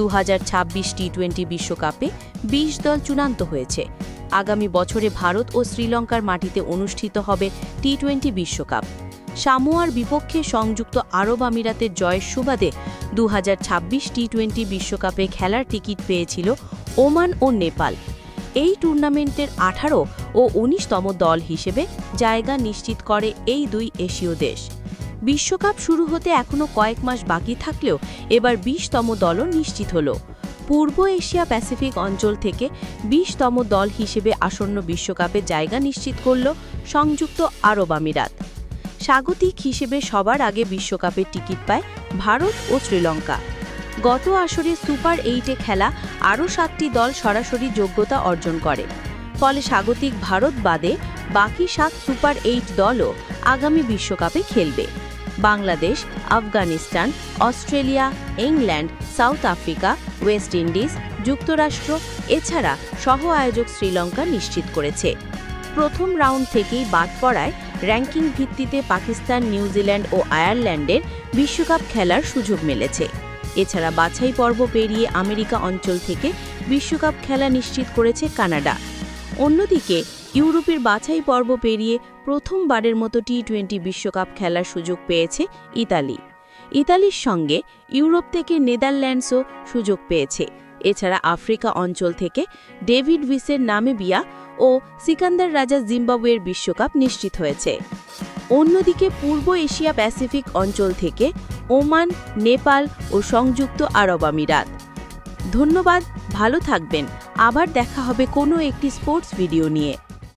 2026 টি-20 বিশ্বকাপে 20 দল চূড়ান্ত হয়েছে। আগামী বছরে ভারত ও শ্রীলঙ্কার মাটিতে অনুষ্ঠিত হবে টি-20 বিশ্বকাপ। সামোয়ার বিপক্ষে সংযুক্ত আরব আমিরাতের জয়ের সুবাদে 2026 টি-20 বিশ্বকাপে খেলার টিকিট পেয়েছিল ওমান ও নেপাল। এই টুর্নামেন্টের 18 ও 19তম দল হিসেবে জায়গা নিশ্চিত করে এই দুই এশীয় দেশ। বিশ্বকাপ শুরু হতে এখনও কয়েক মাস বাকি থাকলেও এবার 20তম দলও নিশ্চিত হল। পূর্ব এশিয়া প্যাসিফিক অঞ্চল থেকে 20তম দল হিসেবে আসন্ন বিশ্বকাপে জায়গা নিশ্চিত করল সংযুক্ত আরব আমিরাত। স্বাগতিক হিসেবে সবার আগে বিশ্বকাপের টিকিট পায় ভারত ও শ্রীলঙ্কা। গত আসরে সুপার 8-এ খেলা আরও 7টি দল সরাসরি যোগ্যতা অর্জন করে। ফলে স্বাগতিক ভারত বাদে বাকি 7 সুপার 8 দলও আগামী বিশ্বকাপে খেলবে। Bangladesh, Afghanistan, Australia, England, south Africa, West Indies, যুক্তরাষ্ট্র এছাড়া সহ আয়োজক শ্রীলঙ্কা নিশ্চিত করেছে। প্রথম রাউন্ড থেকেই বাদ পড়ায় র্যাঙ্কিং ভিত্তিতে পাকিস্তান, নিউজিল্যান্ড ও আয়ারল্যান্ডের বিশ্বকাপ খেলার সুযোগ মিলেছে। এছাড়া বাছাই পর্ব পেরিয়ে আমেরিকা অঞ্চল থেকে বিশ্বকাপ খেলা নিশ্চিত করেছে কানাডা। অন্যদিকে ইউরোপের বাছাই পর্ব পেরিয়ে প্রথমবারের মতো টি-20 বিশ্বকাপ খেলার সুযোগ পেয়েছে ইতালি। ইতালির সঙ্গে ইউরোপ থেকে নেদারল্যান্ডসও সুযোগ পেয়েছে। এছাড়া আফ্রিকা অঞ্চল থেকে ডেভিড ভিসের নামিবিয়া ও সিকান্দার রাজা জিম্বাবুয়ের বিশ্বকাপ নিশ্চিত হয়েছে। অন্যদিকে পূর্ব এশিয়া প্যাসিফিক অঞ্চল থেকে ওমান, নেপাল ও সংযুক্ত আরব আমিরাত। ধন্যবাদ, ভালো থাকবেন। আবার দেখা হবে কোনো একটি স্পোর্টস ভিডিও নিয়ে।